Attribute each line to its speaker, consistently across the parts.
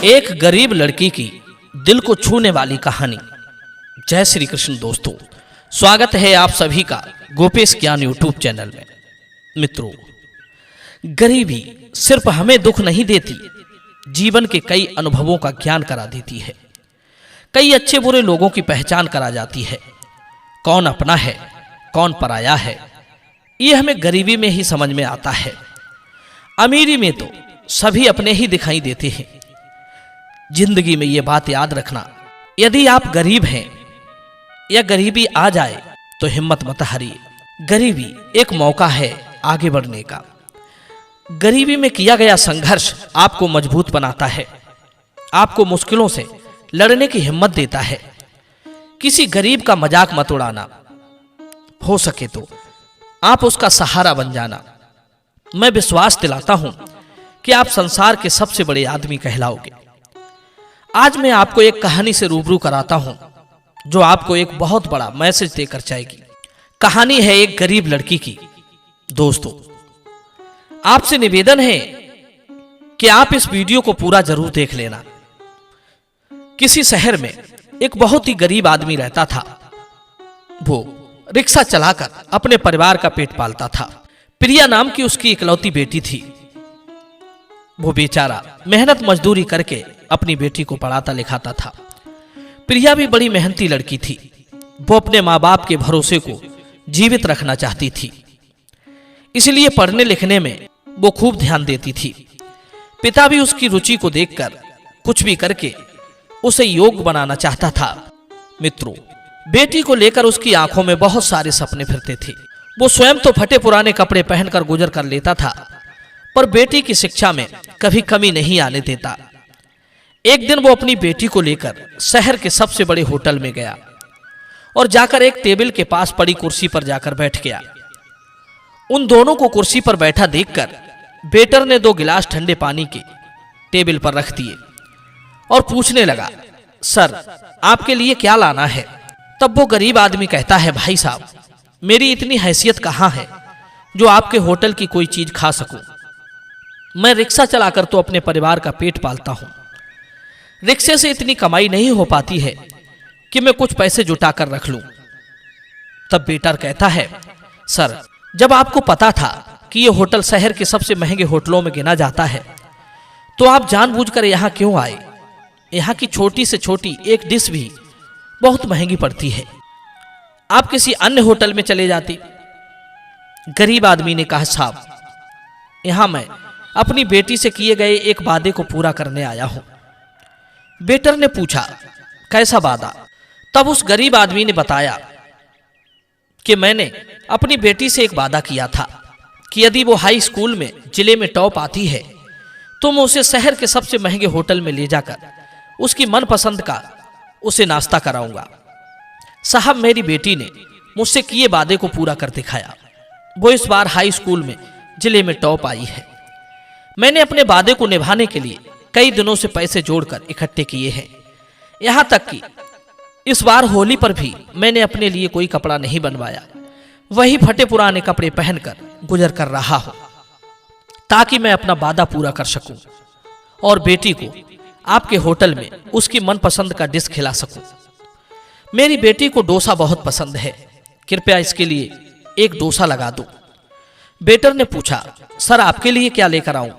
Speaker 1: एक गरीब लड़की की दिल को छूने वाली कहानी। जय श्री कृष्ण दोस्तों, स्वागत है आप सभी का गोपेश ज्ञान यूट्यूब चैनल में। मित्रों, गरीबी सिर्फ हमें दुख नहीं देती, जीवन के कई अनुभवों का ज्ञान करा देती है। कई अच्छे बुरे लोगों की पहचान करा जाती है। कौन अपना है, कौन पराया है, ये हमें गरीबी में ही समझ में आता है। अमीरी में तो सभी अपने ही दिखाई देते हैं। जिंदगी में ये बात याद रखना, यदि आप गरीब हैं या गरीबी आ जाए तो हिम्मत मत हारिए। गरीबी एक मौका है आगे बढ़ने का। गरीबी में किया गया संघर्ष आपको मजबूत बनाता है, आपको मुश्किलों से लड़ने की हिम्मत देता है। किसी गरीब का मजाक मत उड़ाना, हो सके तो आप उसका सहारा बन जाना। मैं विश्वास दिलाता हूं कि आप संसार के सबसे बड़े आदमी कहलाओगे। आज मैं आपको एक कहानी से रूबरू कराता हूं जो आपको एक बहुत बड़ा मैसेज देकर जाएगी। कहानी है एक गरीब लड़की की। दोस्तों, आपसे निवेदन है कि आप इस वीडियो को पूरा जरूर देख लेना। किसी शहर में एक बहुत ही गरीब आदमी रहता था। वो रिक्शा चलाकर अपने परिवार का पेट पालता था। प्रिया नाम की उसकी इकलौती बेटी थी। वो बेचारा मेहनत मजदूरी करके अपनी बेटी को पढ़ाता लिखाता था। प्रिया भी बड़ी मेहनती लड़की थी। वो अपने माँ बाप के भरोसे को जीवित रखना चाहती थी, इसलिए पढ़ने लिखने में वो खूब ध्यान देती थी। पिता भी उसकी रुचि को देखकर कुछ भी करके उसे योग्य बनाना चाहता था। मित्रों, बेटी को लेकर उसकी आंखों में बहुत सारे सपने फिरते थे। वो स्वयं तो फटे पुराने कपड़े पहनकर गुजर कर लेता था, पर बेटी की शिक्षा में कभी कमी नहीं आने देता। एक दिन वो अपनी बेटी को लेकर शहर के सबसे बड़े होटल में गया और जाकर एक टेबल के पास पड़ी कुर्सी पर जाकर बैठ गया। उन दोनों को कुर्सी पर बैठा देखकर वेटर ने 2 गिलास ठंडे पानी के टेबल पर रख दिए और पूछने लगा, सर, आपके लिए क्या लाना है? तब वो गरीब आदमी कहता है, भाई साहब, मेरी इतनी हैसियत कहाँ है जो आपके होटल की कोई चीज खा सकूं। मैं रिक्शा चलाकर तो अपने परिवार का पेट पालता हूं। रिक्शे से इतनी कमाई नहीं हो पाती है कि मैं कुछ पैसे जुटा कर रख लूं। तब वेटर कहता है, सर, जब आपको पता था कि यह होटल शहर के सबसे महंगे होटलों में गिना जाता है, तो आप जानबूझकर यहां क्यों आए? यहां की छोटी से छोटी एक डिश भी बहुत महंगी पड़ती है। आप किसी अन्य होटल में चले जाते। गरीब आदमी ने कहा, साहब, यहां मैं अपनी बेटी से किए गए एक वादे को पूरा करने आया हूं। वेटर ने पूछा, कैसा वादा? तब उस गरीब आदमी ने बताया कि मैंने अपनी बेटी से एक वादा किया था कि यदि वो हाई स्कूल में जिले में टॉप आती है तो मैं उसे शहर के सबसे महंगे होटल में ले जाकर उसकी मनपसंद का उसे नाश्ता कराऊंगा। साहब, मेरी बेटी ने मुझसे किए वादे को पूरा कर दिखाया। वो इस बार हाई स्कूल में जिले में टॉप आई है। मैंने अपने वादे को निभाने के लिए कई दिनों से पैसे जोड़कर इकट्ठे किए हैं। यहां तक कि इस बार होली पर भी मैंने अपने लिए कोई कपड़ा नहीं बनवाया। वही फटे पुराने कपड़े पहनकर गुजर कर रहा हूं ताकि मैं अपना वादा पूरा कर सकूं और बेटी को आपके होटल में उसकी मनपसंद का डिश खिला सकूं। मेरी बेटी को डोसा बहुत पसंद है, कृपया इसके लिए एक डोसा लगा दो। वेटर ने पूछा, सर, आपके लिए क्या लेकर आऊं?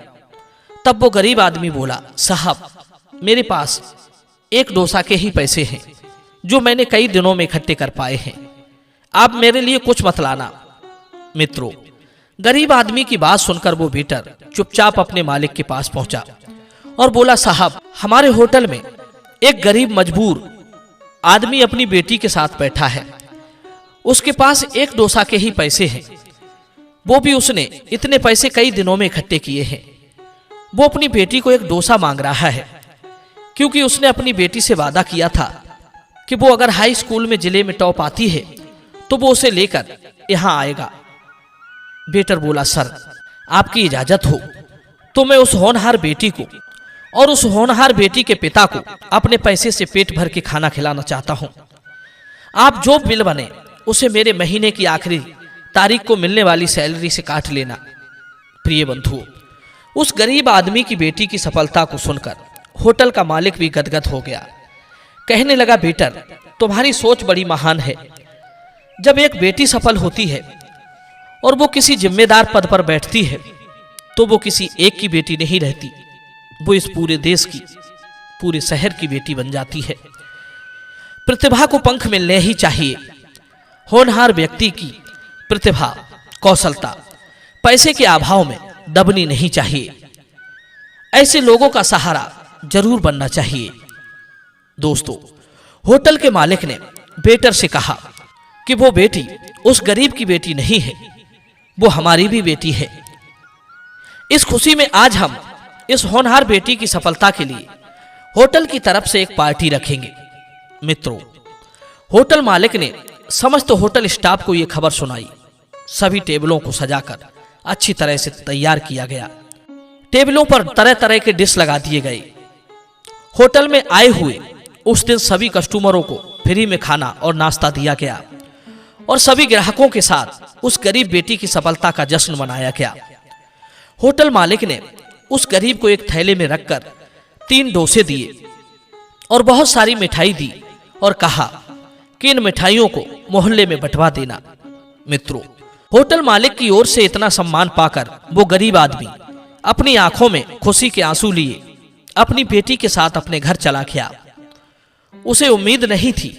Speaker 1: तब वो गरीब आदमी बोला, साहब, मेरे पास एक डोसा के ही पैसे हैं जो मैंने कई दिनों में इकट्ठे कर पाए हैं। आप मेरे लिए कुछ मत लाना। मित्रों, गरीब आदमी की बात सुनकर वो वेटर चुपचाप अपने मालिक के पास पहुंचा और बोला, साहब, हमारे होटल में एक गरीब मजबूर आदमी अपनी बेटी के साथ बैठा है। उसके पास एक डोसा के ही पैसे हैं, वो भी उसने इतने पैसे कई दिनों में इकट्ठे किए हैं। वो अपनी बेटी को एक डोसा मांग रहा है क्योंकि उसने अपनी बेटी से वादा किया था कि वो अगर हाई स्कूल में जिले में टॉप आती है तो वो उसे लेकर यहां आएगा। वेटर बोला, सर, आपकी इजाजत हो तो मैं उस होनहार बेटी को और उस होनहार बेटी के पिता को अपने पैसे से पेट भर के खाना खिलाना चाहता हूं। आप जो बिल बने उसे मेरे महीने की आखिरी तारीख को मिलने वाली सैलरी से काट लेना। प्रिय बंधुओं, उस गरीब आदमी की बेटी की सफलता को सुनकर होटल का मालिक भी गदगद हो गया। कहने लगा, बेटर, तुम्हारी सोच बड़ी महान है। जब एक बेटी सफल होती है और वो किसी जिम्मेदार पद पर बैठती है तो वो किसी एक की बेटी नहीं रहती, वो इस पूरे देश की, पूरे शहर की बेटी बन जाती है। प्रतिभा को पंख मिलने ही चाहिए। होनहार व्यक्ति की प्रतिभा, कौशलता पैसे के अभाव में दबनी नहीं चाहिए। ऐसे लोगों का सहारा जरूर बनना चाहिए। दोस्तों, होटल के मालिक ने वेटर से कहा कि वो बेटी उस गरीब की बेटी नहीं है, वो हमारी भी बेटी है। इस खुशी में आज हम इस होनहार बेटी की सफलता के लिए होटल की तरफ से एक पार्टी रखेंगे। मित्रों, होटल मालिक ने समस्त होटल स्टाफ को यह खबर सुनाई। सभी टेबलों को सजाकर अच्छी तरह से तैयार किया गया। टेबलों पर तरह तरह के डिश लगा दिए गए। होटल में आए हुए उस दिन सभी कस्टमरों को फ्री में खाना और नाश्ता दिया गया और सभी ग्राहकों के साथ उस गरीब बेटी की सफलता का जश्न मनाया गया। होटल मालिक ने उस गरीब को एक थैले में रखकर 3 डोसे दिए और बहुत सारी मिठाई दी और कहा कि इन मिठाइयों को मोहल्ले में बंटवा देना। मित्रों, होटल मालिक की ओर से इतना सम्मान पाकर वो गरीब आदमी अपनी आंखों में खुशी के आंसू लिए अपनी बेटी के साथ अपने घर चला गया। उसे उम्मीद नहीं थी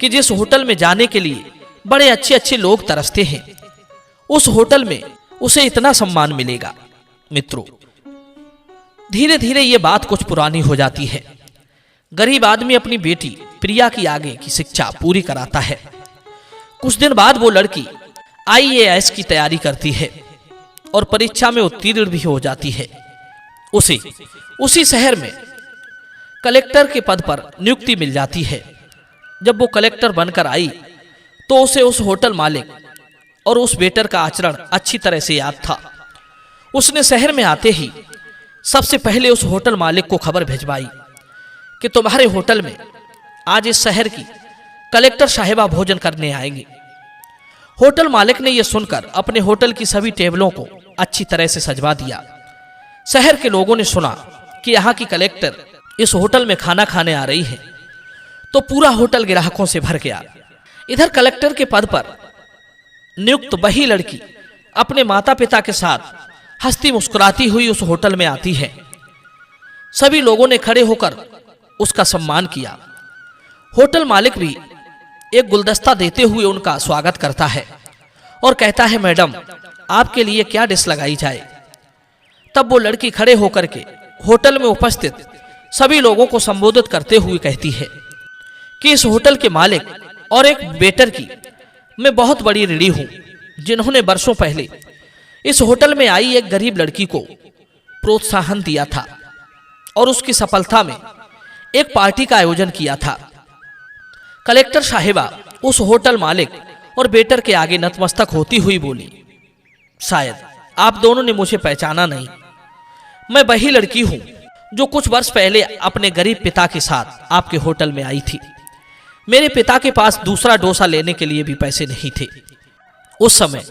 Speaker 1: कि जिस होटल में जाने के लिए बड़े अच्छे अच्छे लोग तरसते हैं, उस होटल में उसे इतना सम्मान मिलेगा। मित्रों, धीरे धीरे ये बात कुछ पुरानी हो जाती है। गरीब आदमी अपनी बेटी प्रिया की आगे की शिक्षा पूरी कराता है। कुछ दिन बाद वो लड़की IAS की तैयारी करती है और परीक्षा में उत्तीर्ण भी हो जाती है। उसे उसी शहर में कलेक्टर के पद पर नियुक्ति मिल जाती है। जब वो कलेक्टर बनकर आई तो उसे उस होटल मालिक और उस वेटर का आचरण अच्छी तरह से याद था। उसने शहर में आते ही सबसे पहले उस होटल मालिक को खबर भिजवाई कि तुम्हारे होटल में आज इस शहर की कलेक्टर साहिबा भोजन करने आएंगे। होटल मालिक ने यह सुनकर अपने होटल की सभी टेबलों को अच्छी तरह से सजवा दिया। शहर के लोगों ने सुना कि यहाँ की कलेक्टर इस होटल में खाना खाने आ रही है तो पूरा होटल ग्राहकों से भर गया। इधर कलेक्टर के पद पर नियुक्त वही लड़की अपने माता पिता के साथ हंसती मुस्कुराती हुई उस होटल में आती है। सभी लोगों ने खड़े होकर उसका सम्मान किया। होटल मालिक भी एक गुलदस्ता देते हुए उनका स्वागत करता है और कहता है, मैडम, आपके लिए क्या डिश लगाई जाए। तब वो लड़की खड़े होकर के होटल में उपस्थित सभी लोगों को संबोधित करते हुए कहती है कि इस होटल के मालिक और एक वेटर की मैं बहुत बड़ी ऋणी हूं, जिन्होंने वर्षों पहले इस होटल में आई एक गरीब लड़की को प्रोत्साहन दिया था और उसकी सफलता में एक पार्टी का आयोजन किया था। कलेक्टर साहिबा उस होटल मालिक और वेटर के आगे नतमस्तक होती हुई बोली, शायद आप दोनों ने मुझे पहचाना नहीं। मैं वही लड़की हूं जो कुछ वर्ष पहले अपने गरीब पिता के साथ आपके होटल में आई थी। मेरे पिता के पास दूसरा डोसा लेने के लिए भी पैसे नहीं थे। उस समय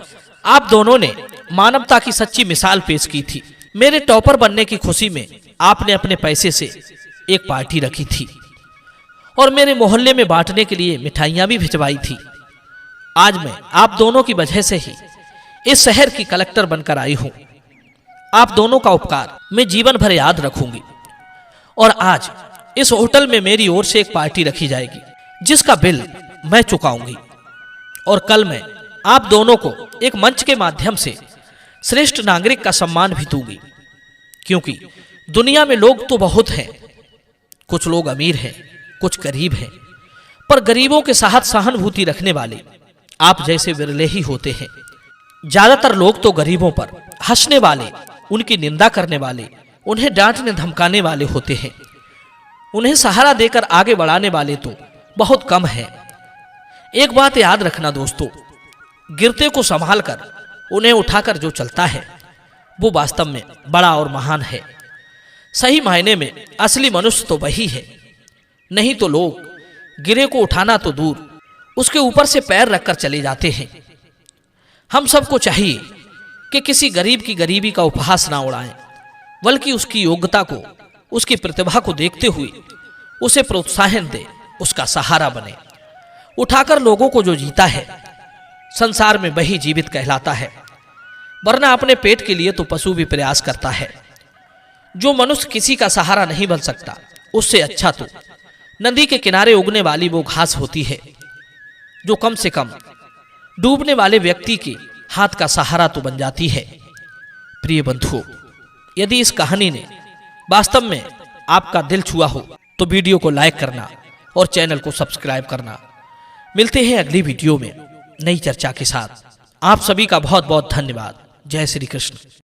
Speaker 1: आप दोनों ने मानवता की सच्ची मिसाल पेश की थी। मेरे टॉपर बनने की खुशी में आपने अपने पैसे से एक पार्टी रखी थी और मेरे मोहल्ले में बांटने के लिए मिठाइयां भी भिजवाई थी। आज मैं आप दोनों की वजह से ही इस शहर की कलेक्टर बनकर आई हूं। आप दोनों का उपकार मैं जीवन भर याद रखूंगी और आज इस होटल में मेरी ओर से एक पार्टी रखी जाएगी जिसका बिल मैं चुकाऊंगी और कल मैं आप दोनों को एक मंच के माध्यम से श्रेष्ठ नागरिक का सम्मान भी दूंगी, क्योंकि दुनिया में लोग तो बहुत हैं, कुछ लोग अमीर हैं, कुछ गरीब हैं, पर गरीबों के साथ सहानुभूति रखने वाले आप जैसे विरले ही होते हैं। ज्यादातर लोग तो गरीबों पर हंसने वाले, उनकी निंदा करने वाले, उन्हें डांटने धमकाने वाले होते हैं। उन्हें सहारा देकर आगे बढ़ाने वाले तो बहुत कम हैं। एक बात याद रखना दोस्तों, गिरते को संभाल कर उन्हें उठाकर जो चलता है वो वास्तव में बड़ा और महान है। सही मायने में असली मनुष्य तो वही है, नहीं तो लोग गिरे को उठाना तो दूर, उसके ऊपर से पैर रखकर चले जाते हैं। हम सबको चाहिए कि किसी गरीब की गरीबी का उपहास ना उड़ाएं, बल्कि उसकी योग्यता को उसकी प्रतिभा को देखते हुए उसे प्रोत्साहन दे, उसका सहारा बने। उठाकर लोगों को जो जीता है, संसार में वही जीवित कहलाता है, वरना अपने पेट के लिए तो पशु भी प्रयास करता है। जो मनुष्य किसी का सहारा नहीं बन सकता, उससे अच्छा तो नदी के किनारे उगने वाली वो घास होती है, जो कम से कम डूबने वाले व्यक्ति के हाथ का सहारा तो बन जाती है। प्रिय बंधुओं, यदि इस कहानी ने वास्तव में आपका दिल छुआ हो तो वीडियो को लाइक करना और चैनल को सब्सक्राइब करना। मिलते हैं अगली वीडियो में नई चर्चा के साथ। आप सभी का बहुत बहुत धन्यवाद। जय श्री कृष्ण।